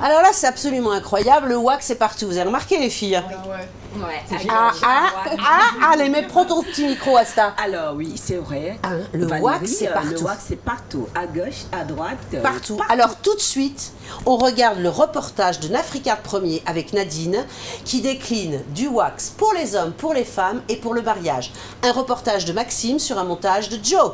Alors là, c'est absolument incroyable. Le wax, c'est partout. Vous avez remarqué, les filles? Ouais. Allez, mais prends ton petit micro, Asta. Alors oui, c'est vrai. Le Valérie, wax, c'est Le partout. wax, c'est partout. À gauche, à droite. Partout. Alors tout de suite, on regarde le reportage de Nafricard Premier avec Nadine qui décline du wax pour les hommes, pour les femmes et pour le mariage. Un reportage de Maxime sur un montage de Joe.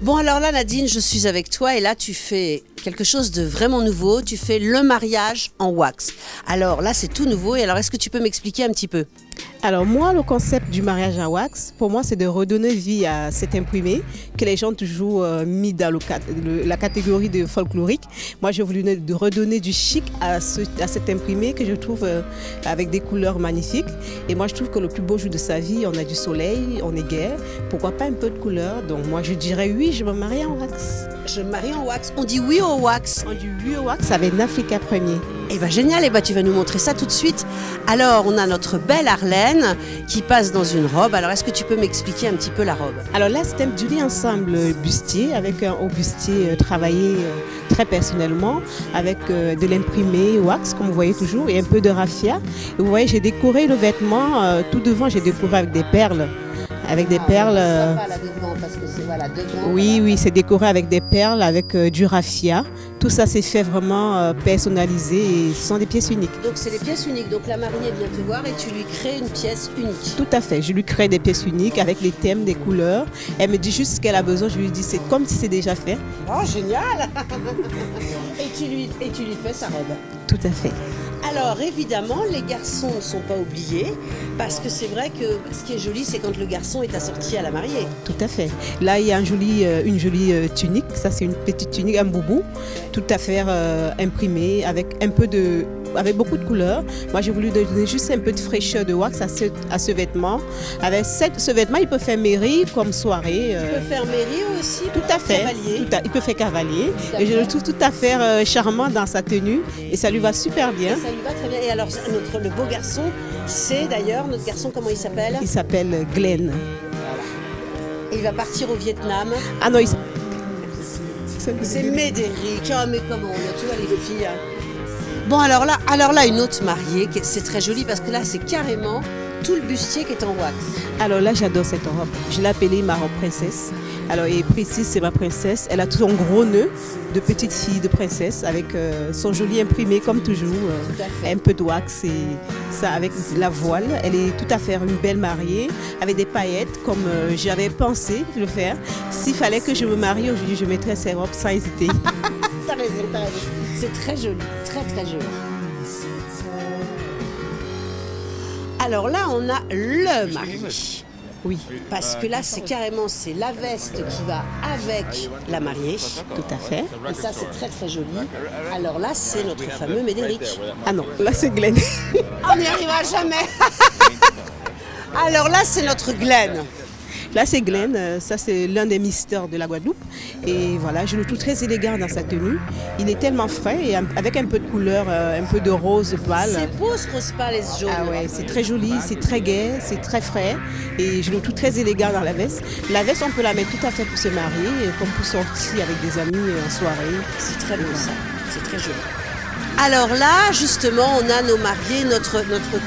Bon alors là Nadine, je suis avec toi et là tu fais quelque chose de vraiment nouveau, tu fais le mariage en wax. Alors là c'est tout nouveau et alors est-ce que tu peux m'expliquer un petit peu? Alors moi, le concept du mariage en wax, pour moi, c'est de redonner vie à cet imprimé que les gens ont toujours mis dans la catégorie de folklorique. Moi, j'ai voulu de redonner du chic à cet imprimé que je trouve avec des couleurs magnifiques. Et moi, je trouve que le plus beau jour de sa vie, on a du soleil, on est gai. Pourquoi pas un peu de couleur? Donc moi, je dirais oui, je me marie en wax. Je me marie en wax. On dit oui au wax. On dit oui au wax avec Nafricard Premier. Eh bien génial, eh ben, tu vas nous montrer ça tout de suite. Alors on a notre belle Arlène qui passe dans une robe. Alors est-ce que tu peux m'expliquer un petit peu la robe? Alors là c'est un joli ensemble bustier avec un haut bustier travaillé très personnellement avec de l'imprimé wax comme vous voyez toujours et un peu de raffia. Et vous voyez j'ai décoré le vêtement, tout devant j'ai décoré avec des perles. Avec des perles. Parce que c'est voilà, devant, oui, oui, c'est décoré avec des perles, avec du raffia. Tout ça, c'est fait vraiment personnalisé et ce sont des pièces uniques. Donc, c'est des pièces uniques. Donc, la mariée vient te voir et tu lui crées une pièce unique. Tout à fait. Je lui crée des pièces uniques avec les thèmes, des couleurs. Elle me dit juste ce qu'elle a besoin. Je lui dis, c'est comme si c'est déjà fait. Oh, génial! Et tu lui fais sa robe. Tout à fait. Alors évidemment, les garçons ne sont pas oubliés parce que c'est vrai que ce qui est joli, c'est quand le garçon est assorti à la mariée. Tout à fait. Là, il y a une jolie tunique. Ça, c'est une petite tunique, un boubou, tout à fait imprimé avec avec beaucoup de couleurs. Moi, j'ai voulu donner juste un peu de fraîcheur de wax à ce vêtement. Avec ce vêtement, il peut faire mairie comme soirée. Il peut faire mairie aussi. Tout à fait. Il peut faire cavalier. Et je le trouve tout à fait charmant dans sa tenue. Et ça lui va super bien. Ça lui va très bien. Et alors, le beau garçon, c'est d'ailleurs notre garçon, comment il s'appelle? Il s'appelle Glenn. Et il va partir au Vietnam. Ah non, c'est Médéric. Oh, mais comment on a, tu vois, les filles. Bon, alors là, une autre mariée, c'est très joli parce que là, c'est carrément tout le bustier qui est en wax. Alors là, j'adore cette robe. Je l'ai appelée ma robe princesse. Alors, et Précise, c'est ma princesse. Elle a tout son gros nœud de petite fille de princesse avec son joli imprimé comme toujours. Un peu de wax et ça avec la voile. Elle est tout à fait une belle mariée avec des paillettes comme j'avais pensé le faire. S'il fallait que je me marie aujourd'hui, je mettrais ces robes sans hésiter. T'as raison, t'as raison. C'est très joli, très très joli. Alors là, on a le marié. Oui. Parce que là, c'est carrément la veste qui va avec la mariée. Tout à fait. Et ça, c'est très très joli. Alors là, c'est notre fameux Médéric. Ah non, là c'est Glenn. On n'y arrivera jamais. Alors là, c'est notre Glenn. Là, c'est Glenn, ça c'est l'un des mystères de la Guadeloupe. Et voilà, je le trouve très élégant dans sa tenue. Il est tellement frais et avec un peu de couleur, un peu de rose pâle. C'est beau ce rose pâle et ce jaune. Ah ouais, c'est très joli, c'est très gai, c'est très frais. Et je le trouve très élégant dans la veste. La veste, on peut la mettre tout à fait pour se marier, comme pour sortir avec des amis en soirée. C'est très beau ça, c'est très joli. Alors là, justement, on a nos mariés, notre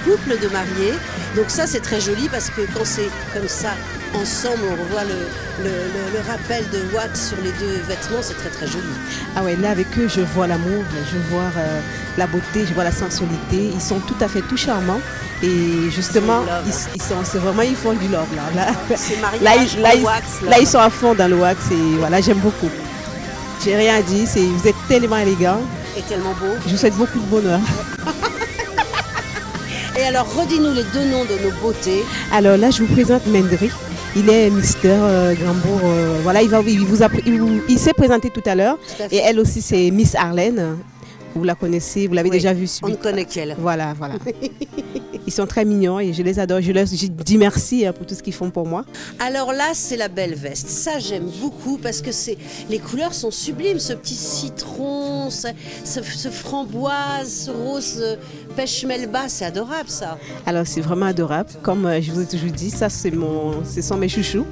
couple de mariés. Donc ça, c'est très joli parce que quand c'est comme ça, ensemble, on revoit le rappel de wax sur les deux vêtements, c'est très très joli. Ah ouais, là avec eux, je vois l'amour, je vois la beauté, je vois la sensualité. Ils sont tout à fait tout charmants. Et justement, ils font du love là. Là, ils sont à fond dans le wax et voilà, j'aime beaucoup. J'ai rien à dire, vous êtes tellement élégants. Et tellement beau. Je vous souhaite beaucoup de bonheur. Et alors, redis-nous les deux noms de nos beautés. Alors là, je vous présente Médéric. Il est Mister Gambour. Voilà, il s'est présenté tout à l'heure. Et elle aussi, c'est Miss Arlène. Vous la connaissez, vous l'avez déjà vue. On ne connaît qu'elle. Voilà. Ils sont très mignons et je les adore. Je dis merci pour tout ce qu'ils font pour moi. Alors là, c'est la belle veste. Ça, j'aime beaucoup parce que les couleurs sont sublimes. Ce petit citron, ce framboise, ce rose pêche melba, c'est adorable ça. Alors c'est vraiment adorable. Comme je vous ai toujours dit, ça ce sont mes chouchous.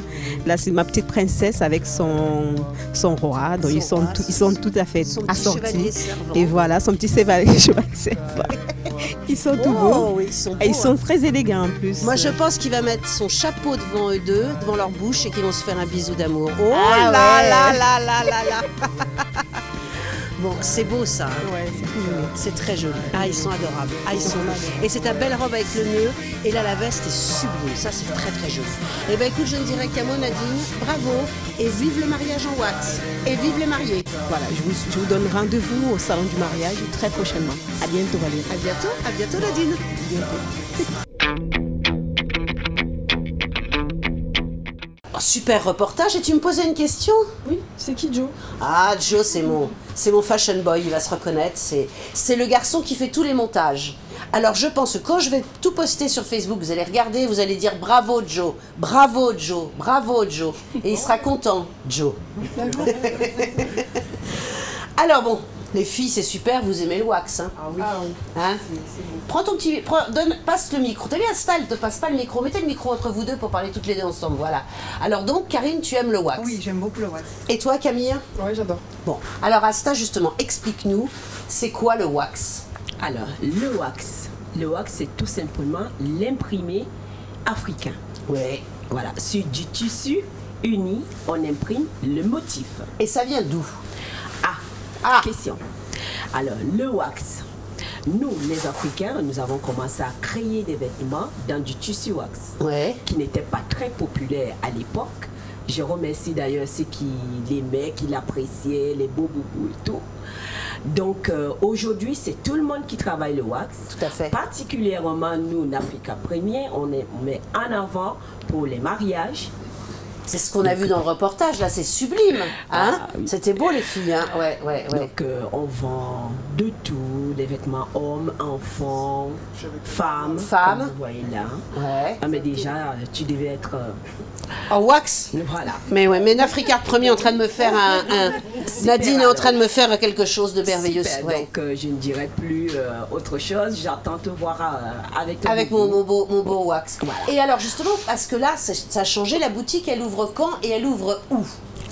Là, c'est ma petite princesse avec son roi. Donc ils sont tout à fait assortis. Et voilà, son petit chevalier servant. Ils sont tout beaux. Ils sont très élégants en plus. Moi, je pense qu'il va mettre son chapeau devant eux deux, devant leur bouche, et qu'ils vont se faire un bisou d'amour. Oh ah là ouais. là là là là là. Bon, c'est beau ça. Hein. Ouais, c'est très joli. Ah, ils sont adorables. Ah, ils sont et c'est ta belle robe avec le nœud. Et là, la veste est sublime. Ça, c'est très très joli. Eh bien, écoute, je ne dirais qu'à moi, Nadine, bravo. Et vive le mariage en wax. Et vive les mariés. Voilà, je vous donne rendez-vous au salon du mariage très prochainement. À bientôt, Valérie. À bientôt, Nadine. À bientôt. Super reportage. Et tu me posais une question? Oui, c'est qui Joe? Ah, Joe, c'est mon fashion boy, il va se reconnaître. C'est le garçon qui fait tous les montages. Alors je pense que quand je vais tout poster sur Facebook, vous allez regarder, vous allez dire bravo Joe, bravo Joe, bravo Joe. Et il sera content, Joe. Alors bon, les filles, c'est super, vous aimez le wax. Hein? Ah oui. Hein? Prends ton petit... passe le micro. T'as vu, Asta, elle te passe pas le micro. Mettez le micro entre vous deux pour parler toutes les deux ensemble. Voilà. Alors donc, Karine, tu aimes le wax? Oui, j'aime beaucoup le wax. Et toi, Camille? Oui, j'adore. Bon, alors Asta, justement, explique-nous, c'est quoi le wax? Alors, le wax, c'est tout simplement l'imprimé africain. Oui. Voilà, sur du tissu uni, on imprime le motif. Et ça vient d'où? Question. Alors, le wax. Nous, les Africains, nous avons commencé à créer des vêtements dans du tissu wax, qui n'était pas très populaire à l'époque. Je remercie d'ailleurs ceux qui l'aimaient, qui l'appréciaient, les beaux boubous et tout. Donc aujourd'hui, c'est tout le monde qui travaille le wax. Tout à fait. Particulièrement nous, Africa Premier, on met en avant pour les mariages. C'est ce qu'on a vu dans le reportage, là, c'est sublime. Hein? Oui. C'était beau, les filles. Hein? Ouais. Donc, on vend de tout, des vêtements hommes, enfants, femmes. Comme vous voyez là. Ouais. Ah, mais déjà, tu devais être... en wax? Voilà. Mais ouais, mais Africa Premier est en train de me faire Nadine est en train de me faire quelque chose de merveilleux. Ouais. Donc, je ne dirai plus autre chose. J'attends te voir avec mon beau wax. Voilà. Et alors, justement, parce que là, ça a changé, la boutique, elle ouvre quand et elle ouvre où?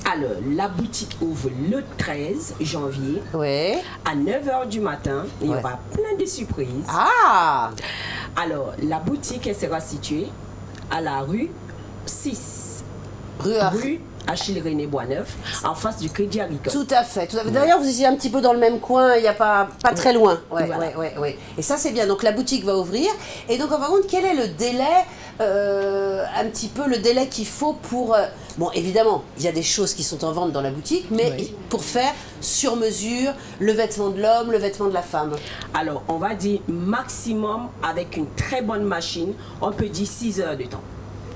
Alors, la boutique ouvre le 13 janvier à 9h du matin. Il y aura plein de surprises. Ah! Alors, la boutique, elle sera située à la rue 6. Rue Achille René Boisneuf, en face du Crédit Agricole. Tout à fait. D'ailleurs, vous étiez un petit peu dans le même coin, il n'y a pas très loin. Et ça, c'est bien. Donc, la boutique va ouvrir. Et donc, on va voir quel est le délai, un petit peu le délai qu'il faut pour... bon, évidemment, il y a des choses qui sont en vente dans la boutique, mais pour faire sur mesure le vêtement de l'homme, le vêtement de la femme. Alors, on va dire maximum, avec une très bonne machine, on peut dire 6 heures de temps.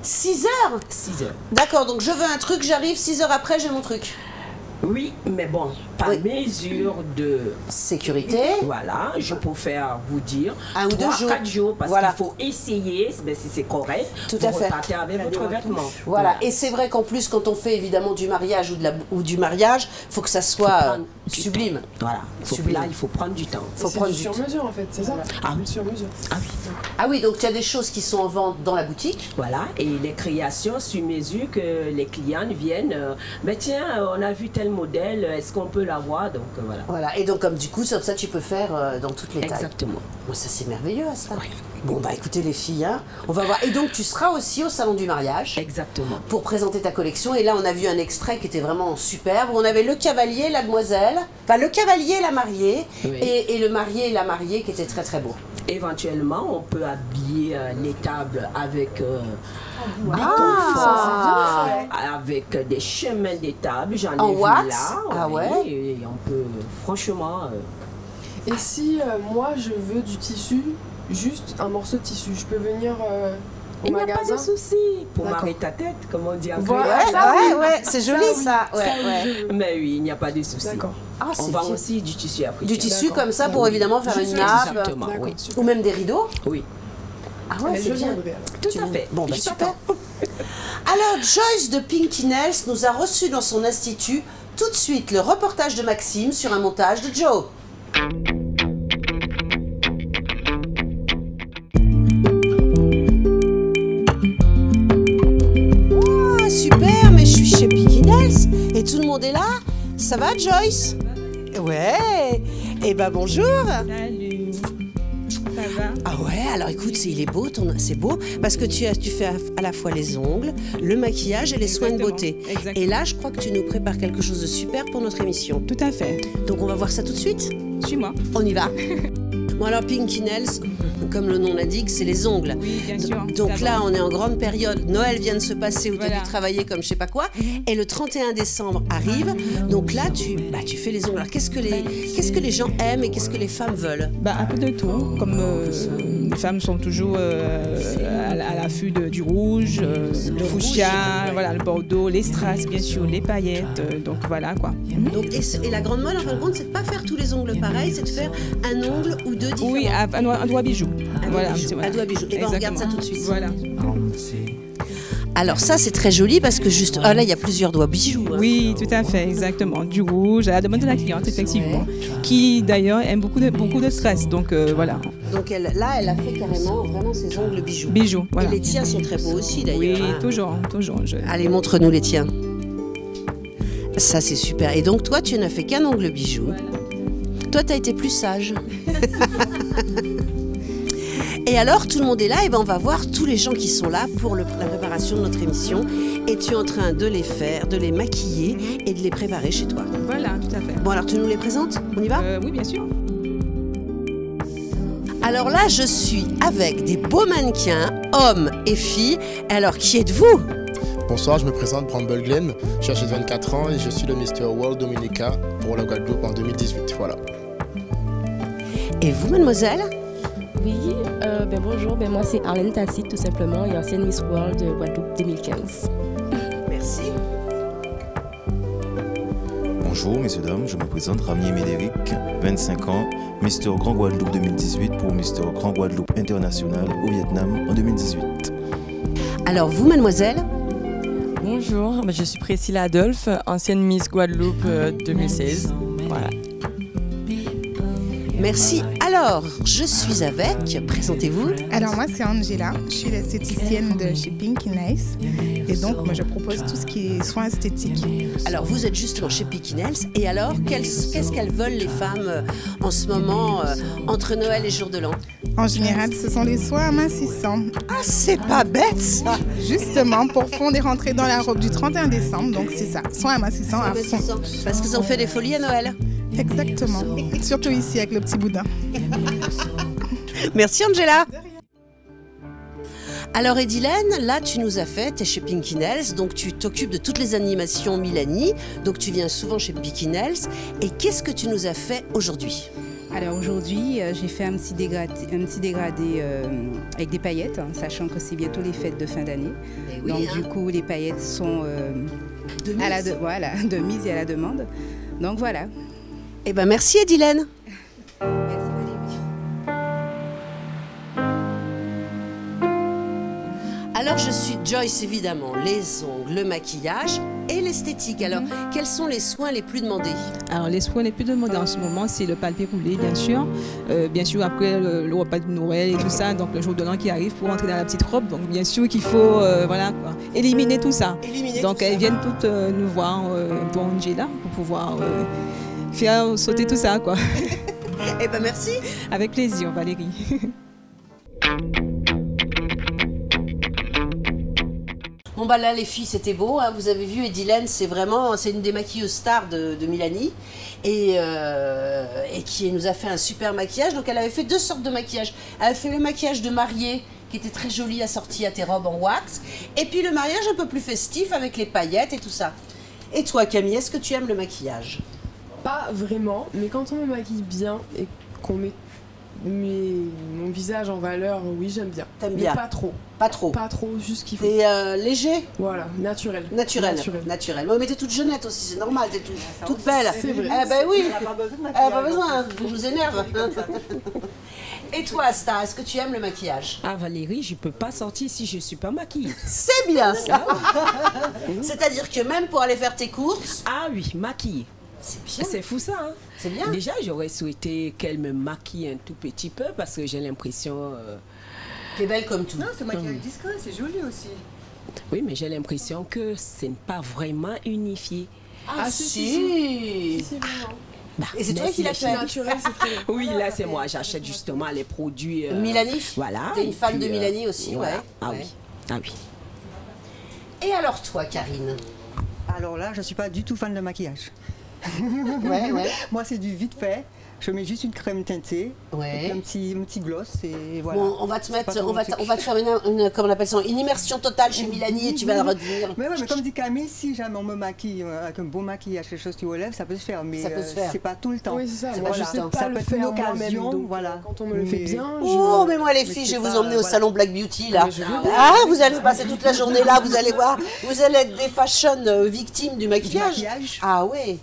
6 heures? 6 heures. D'accord, donc je veux un truc, j'arrive, 6 heures après, j'ai mon truc. Oui, mais bon, par mesure de sécurité. Voilà, je préfère vous dire 1 ou 2 jours. 4 jours, parce qu'il faut essayer, si c'est correct, tout à fait, repartez avec votre vêtement. Voilà, et c'est vrai qu'en plus, quand on fait évidemment du mariage ou du mariage, il faut que ça soit sublime. Voilà, là, il faut prendre du temps. C'est sur mesure en fait, c'est ça? Ah oui. Sur mesure. Ah oui. Ah oui, donc il y a des choses qui sont en vente dans la boutique. Voilà, et les créations sur mesure que les clients viennent, mais tiens, on a vu tel modèle, est-ce qu'on peut l'avoir? Donc voilà. Voilà, et donc comme du coup, comme ça tu peux faire dans toutes les tailles. Exactement. Bon, ça c'est merveilleux ça. Oui. Bon bah écoutez les filles, hein, on va voir. Et donc tu seras aussi au salon du mariage. Exactement. Pour présenter ta collection. Et là on a vu un extrait qui était vraiment superbe. On avait le cavalier, la demoiselle, enfin le cavalier, la mariée, et le marié et la mariée qui étaient très très beaux. Éventuellement, on peut habiller les tables avec des conforts, avec des chemins des tables. J'en ai vu là. Ah ouais. Et on peut, franchement... Et si moi, je veux du tissu, juste un morceau de tissu, je peux venir au magasin? Il n'y a pas de souci pour marrer ta tête, comme on dit en ouais, c'est joli ça. Mais oui, il n'y a pas de souci. D'accord. Ah, on vend aussi du tissu africain. Du tissu comme ça pour évidemment faire une nappe. Exactement, oui. Ou même des rideaux. Oui. Ah ouais, c'est bien. Tout à fait. Bon, bah super. Alors, Joyce de Pinky Nails nous a reçus dans son institut. Tout de suite, le reportage de Maxime sur un montage de Joe. Oh, super, mais je suis chez Pinky Nails et tout le monde est là. Ça va, Joyce? Ouais. Eh ben bonjour. Salut. Ça va? Ah ouais, alors écoute, il est beau, c'est beau, parce que tu fais à la fois les ongles, le maquillage et les soins de beauté. Exactement. Et là, je crois que tu nous prépares quelque chose de super pour notre émission. Tout à fait. Donc on va voir ça tout de suite. Suis-moi. On y va. Bon alors Pinky Nails, comme le nom l'indique, c'est les ongles. Oui, bien sûr. Donc là, on est en grande période. Noël vient de se passer où tu as Voilà. dû travailler comme je sais pas quoi. Et le 31 décembre arrive. Donc là, tu fais les ongles. Alors qu'est-ce que les gens aiment et qu'est-ce que les femmes veulent? Un peu de tout. Comme les femmes sont toujours à l'affût du rouge, le fuchsia, voilà, le bordeaux, les strass, bien sûr, les paillettes. Donc voilà quoi. Donc, et la grande mode, en fin de compte, c'est de pas faire tous les ongles pareils, c'est de faire un ongle ou deux différents. Oui, un doigt bijou. Voilà, un doigt bijou. Et ben on regarde ça tout de suite. Voilà. Alors ça, c'est très joli parce que juste... Ah là, il y a plusieurs doigts bijoux. Hein. Oui, tout à fait, exactement. Du rouge, à la demande de la cliente, effectivement. Ouais. Qui d'ailleurs aime beaucoup de stress. Donc voilà. Donc elle a fait carrément vraiment ses ongles bijoux. Bijoux, voilà. Et les tiens sont très beaux aussi d'ailleurs. Oui, hein. toujours. Allez, montre-nous les tiens. Ça, c'est super. Et donc toi, tu n'as fait qu'un ongle bijou. Voilà. Toi, tu as été plus sage. Et alors, tout le monde est là, et ben on va voir tous les gens qui sont là pour la préparation de notre émission. Et tu es en train de les maquiller et de les préparer chez toi. Voilà, tout à fait. Bon, alors tu nous les présentes? On y va? Oui, bien sûr. Alors là, je suis avec des beaux mannequins, hommes et filles. Alors, qui êtes-vous? Bonsoir, je me présente Bramble Glen, j'ai 24 ans et je suis le Mr. World Dominica pour la Guadeloupe en 2018. Voilà. Et vous, mademoiselle? Oui, bonjour, moi c'est Arlène Tacite tout simplement et ancienne Miss World Guadeloupe 2015. Merci. Bonjour messieurs dames, je me présente Ramier Médéric, 25 ans, Mister Grand Guadeloupe 2018 pour Mister Grand Guadeloupe International au Vietnam en 2018. Alors vous, mademoiselle? Bonjour, je suis Priscilla Adolphe, ancienne Miss Guadeloupe 2016. Voilà. Merci. Alors, je suis avec, présentez-vous. Alors moi c'est Angela, je suis l'esthéticienne de chez Pinky Nails et donc moi je propose tout ce qui est soins esthétiques. Alors vous êtes justement chez Pinky Nails et alors qu'est-ce qu'elles veulent les femmes en ce moment entre Noël et Jour de l'An? En général ce sont les soins amincissants. Ah c'est pas bête ça! Justement pour fondre et rentrer dans la robe du 31 décembre, donc c'est ça, soins amincissants à fond. Parce qu'ils ont fait des folies à Noël. Exactement, surtout ici avec le petit boudin. Merci Angela. Alors Edilène, là tu nous as fait, tu es chez Pinky Nails, donc tu t'occupes de toutes les animations Milani, donc tu viens souvent chez Pinky Nails. Et qu'est-ce que tu nous as fait aujourd'hui? Alors aujourd'hui, j'ai fait un petit dégradé avec des paillettes, hein, sachant que c'est bientôt les fêtes de fin d'année. Oui, donc du coup, les paillettes sont de mise et à la demande. Donc voilà. Eh ben merci Edilène. Merci Valérie. Alors je suis Joyce évidemment, les ongles, le maquillage et l'esthétique. Alors quels sont les soins les plus demandés? Alors les soins les plus demandés en ce moment, c'est le palpé roulé bien sûr. Bien sûr après le repas de Noël et tout ça, donc le jour de l'an qui arrive pour entrer dans la petite robe. Donc bien sûr qu'il faut éliminer tout ça. Donc elles viennent toutes nous voir pour Angela pour pouvoir faire sauter tout ça quoi. Eh ben merci. Avec plaisir Valérie. Bon bah là les filles c'était beau, hein. Vous avez vu Edilène c'est une des maquilleuses stars de Milani et qui nous a fait un super maquillage. Donc elle avait fait deux sortes de maquillage. Elle avait fait le maquillage de mariée qui était très joli assorti à tes robes en wax et puis le mariage un peu plus festif avec les paillettes et tout ça. Et toi Camille, est-ce que tu aimes le maquillage? Pas vraiment, mais quand on me maquille bien et qu'on met mon visage en valeur, oui j'aime bien. T'aimes bien? Pas trop. Pas trop? Pas trop, juste qu'il faut. T'es léger? Voilà, naturel. Naturel. Mais t'es toute jeunette aussi, c'est normal, t'es toute belle. C'est vrai. Eh ben oui, pas besoin, vous nous énerve. Et toi, Asta, est-ce que tu aimes le maquillage? Ah, Valérie, je ne peux pas sortir si je ne suis pas maquillée. C'est bien ça. C'est-à-dire que même pour aller faire tes courses... Ah oui, maquillée. C'est bien. C'est fou ça, hein? C'est bien. Déjà, j'aurais souhaité qu'elle me maquille un tout petit peu parce que j'ai l'impression... T'es belle comme tout. Non, c'est maquillage discret, c'est joli aussi. Oui, mais j'ai l'impression que ce n'est pas vraiment unifié. Ah si. Et c'est toi qui l'as fait. Oui, là c'est moi. J'achète justement les produits. Milani. Voilà. T'es une fan de Milani aussi, voilà. ouais. Ah oui. Ah oui. Et alors toi, Karine? Alors là, je suis pas du tout fan de maquillage. Ouais. Moi, c'est du vite fait. Je mets juste une crème teintée, ouais. et un petit gloss et voilà. Bon, on va te faire comment on appelle ça, une immersion totale chez Milani et tu vas le retenir. Mais comme dit Camille, si jamais on me maquille avec un beau maquillage, quelque chose qui relève, ça peut se faire, mais c'est pas tout le temps. Oui, c'est ça. Moi, ça peut être une occasion, voilà. Quand on me le fait bien. Oh, mais moi les filles, je vais vous emmener au salon Black Beauty là. Ah, vous allez passer toute la journée là, vous allez voir, vous allez être des fashion victimes du maquillage. Ah oui,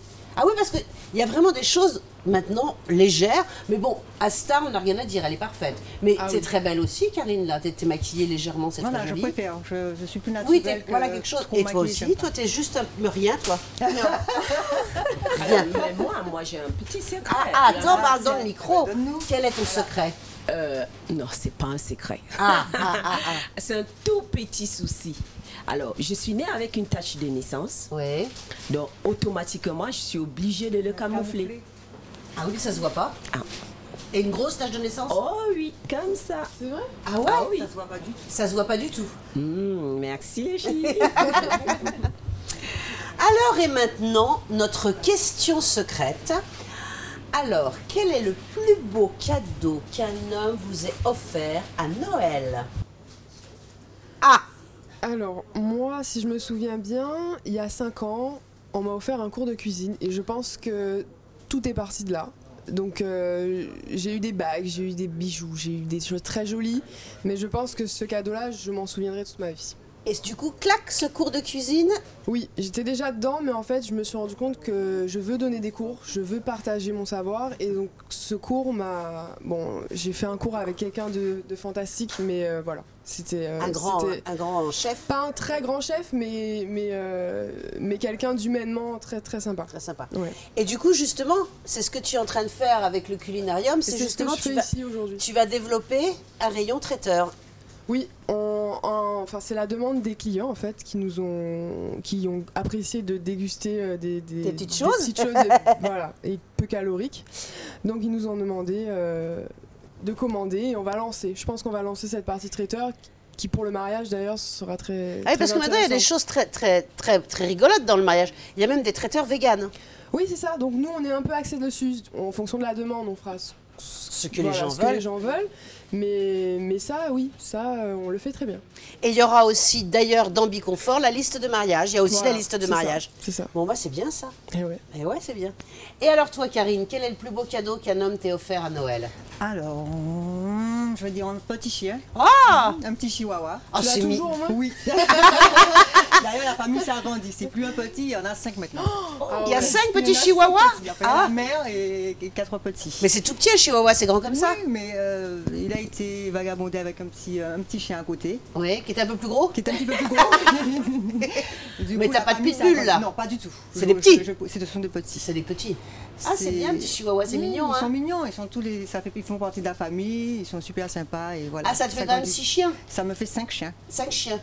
parce que il y a vraiment des choses maintenant légères, mais bon, Asta, on n'a rien à dire, elle est parfaite. Mais c'est très belle aussi, Karine, là, t'es maquillée légèrement, c'est très joli. Je préfère, je suis plus naturelle. Oui, voilà quelque chose. Et toi aussi, toi, t'es juste un rien, toi. Rien. Mais moi, j'ai un petit secret. Attends, parle dans le micro. Quel est ton secret? Non, c'est pas un secret. C'est un tout petit souci. Alors, je suis née avec une tache de naissance. Oui. Donc, automatiquement, je suis obligée de le camoufler. Ah oui, ça se voit pas. Et une grosse tache de naissance? Oh oui, comme ça. C'est vrai? Ah ouais? Ah oui. Ça se voit pas du tout. Ça se voit pas du tout. Merci les filles. Alors et maintenant, notre question secrète. Alors, quel est le plus beau cadeau qu'un homme vous ait offert à Noël? Alors, moi, si je me souviens bien, il y a 5 ans, on m'a offert un cours de cuisine et je pense que tout est parti de là. Donc j'ai eu des bagues, j'ai eu des bijoux, j'ai eu des choses très jolies, mais je pense que ce cadeau-là, je m'en souviendrai toute ma vie. Et du coup, clac, ce cours de cuisine? Oui, j'étais déjà dedans, mais en fait, je me suis rendu compte que je veux donner des cours, je veux partager mon savoir, et donc ce cours m'a... Bon, j'ai fait un cours avec quelqu'un de fantastique, mais voilà. C'était un grand chef. Pas un très grand chef, mais quelqu'un d'humainement très très sympa. Très sympa. Ouais. Et du coup, justement, c'est ce que tu es en train de faire avec le culinarium. C'est justement ce que je fais ici aujourd'hui. Tu vas développer un rayon traiteur. Oui, enfin c'est la demande des clients en fait qui ont apprécié de déguster des petites choses, voilà, et peu caloriques. Donc ils nous ont demandé de commander et on va lancer. Je pense qu'on va lancer cette partie traiteur qui pour le mariage d'ailleurs sera très. Ah oui, parce que maintenant il y a des choses très rigolotes dans le mariage. Il y a même des traiteurs véganes. Oui, c'est ça. Donc nous on est un peu axé dessus. En fonction de la demande, on fera ce que les gens veulent. Mais ça, oui, ça, on le fait très bien. Et il y aura aussi, d'ailleurs, dans Biconfort, la liste de mariage. Il y a aussi la liste de mariage. C'est ça. Bon, bah, c'est bien ça. Et ouais. Et ouais, c'est bien. Et alors, toi, Karine, quel est le plus beau cadeau qu'un homme t'ait offert à Noël? Alors, je vais dire un petit chien. Ah! Un petit chihuahua. Ah, c'est toujours, moi? Oui. D'ailleurs, la famille s'est agrandie. C'est plus un petit, il y en a 5 maintenant. Il y a 5 petits chihuahuas? Il y a une mère et 4 petits. Mais c'est tout petit, un chihuahua, c'est grand comme ça? Oui, mais il a été vagabondé avec un petit chien à côté. Oui, qui était un peu plus gros? Qui était un petit peu plus gros. Mais t'as pas de pitbull là? Non, pas du tout. C'est des petits? Ce sont des petits. C'est des petits. Ah, c'est bien, petit chihuahua, c'est mignon. Ils sont mignons, ils font partie de la famille, ils sont super sympas et voilà. Ah, ça te fait quand même 6 chiens? Ça me fait 5 chiens. 5 chiens.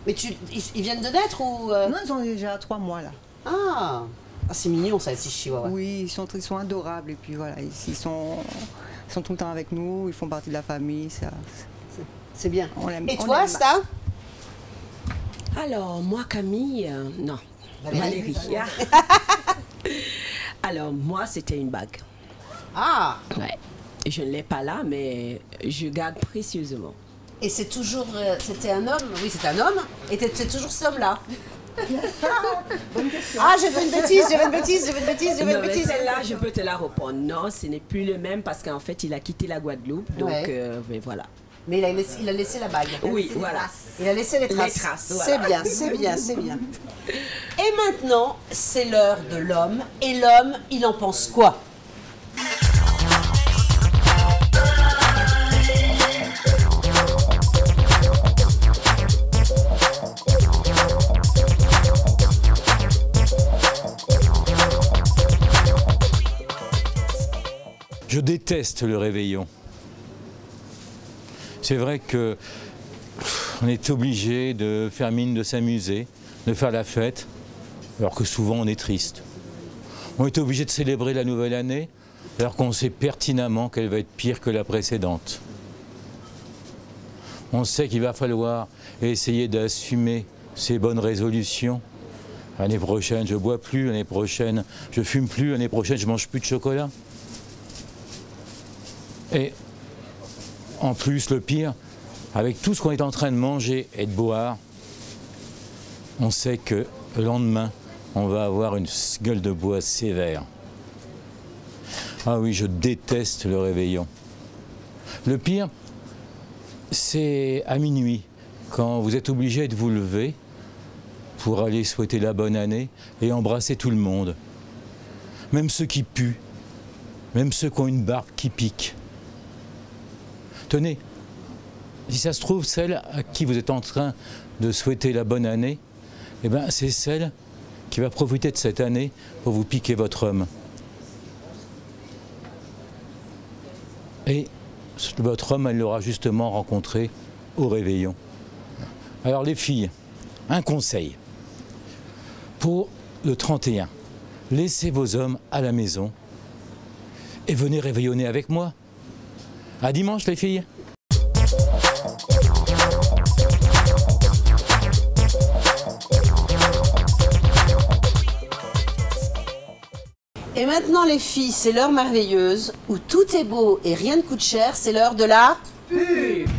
Mais ils viennent de naître ou Non, ils ont déjà 3 mois là. Ah, c'est mignon ça, ces chihuahuas. Oui, ils sont adorables et puis voilà, ils sont tout le temps avec nous, ils font partie de la famille, ça. C'est bien. Et toi, Asta? Alors, moi, Camille, non. Valérie. Alors, moi, c'était une bague. Ah! Ouais. Je ne l'ai pas là, mais je garde précieusement. Et c'est toujours... c'était un homme? Oui, c'est un homme. Et c'est toujours cet homme-là? Ah, j'ai fait une bêtise, Celle-là, je peux te la reprendre. Non, ce n'est plus le même parce qu'en fait, il a quitté la Guadeloupe. Donc, mais voilà. Mais il a laissé la bague. Oui, voilà. Il a laissé les traces. Voilà. C'est bien. Et maintenant, c'est l'heure de l'homme. Et l'homme, il en pense quoi? Je déteste le réveillon. C'est vrai que on est obligé de faire mine de s'amuser, de faire la fête, alors que souvent on est triste. On est obligé de célébrer la nouvelle année, alors qu'on sait pertinemment qu'elle va être pire que la précédente. On sait qu'il va falloir essayer d'assumer ses bonnes résolutions. L'année prochaine, je ne bois plus, l'année prochaine, je ne fume plus, l'année prochaine, je ne mange plus de chocolat. Et en plus, le pire, avec tout ce qu'on est en train de manger et de boire, on sait que le lendemain, on va avoir une gueule de bois sévère. Ah oui, je déteste le réveillon. Le pire, c'est à minuit, quand vous êtes obligé de vous lever pour aller souhaiter la bonne année et embrasser tout le monde. Même ceux qui puent, même ceux qui ont une barbe qui pique. Tenez, si ça se trouve, celle à qui vous êtes en train de souhaiter la bonne année, eh ben, c'est celle qui va profiter de cette année pour vous piquer votre homme. Et votre homme, elle l'aura justement rencontré au réveillon. Alors les filles, un conseil. Pour le 31, laissez vos hommes à la maison et venez réveillonner avec moi. À dimanche les filles. Et maintenant les filles, c'est l'heure merveilleuse où tout est beau et rien ne coûte cher, c'est l'heure de la pub.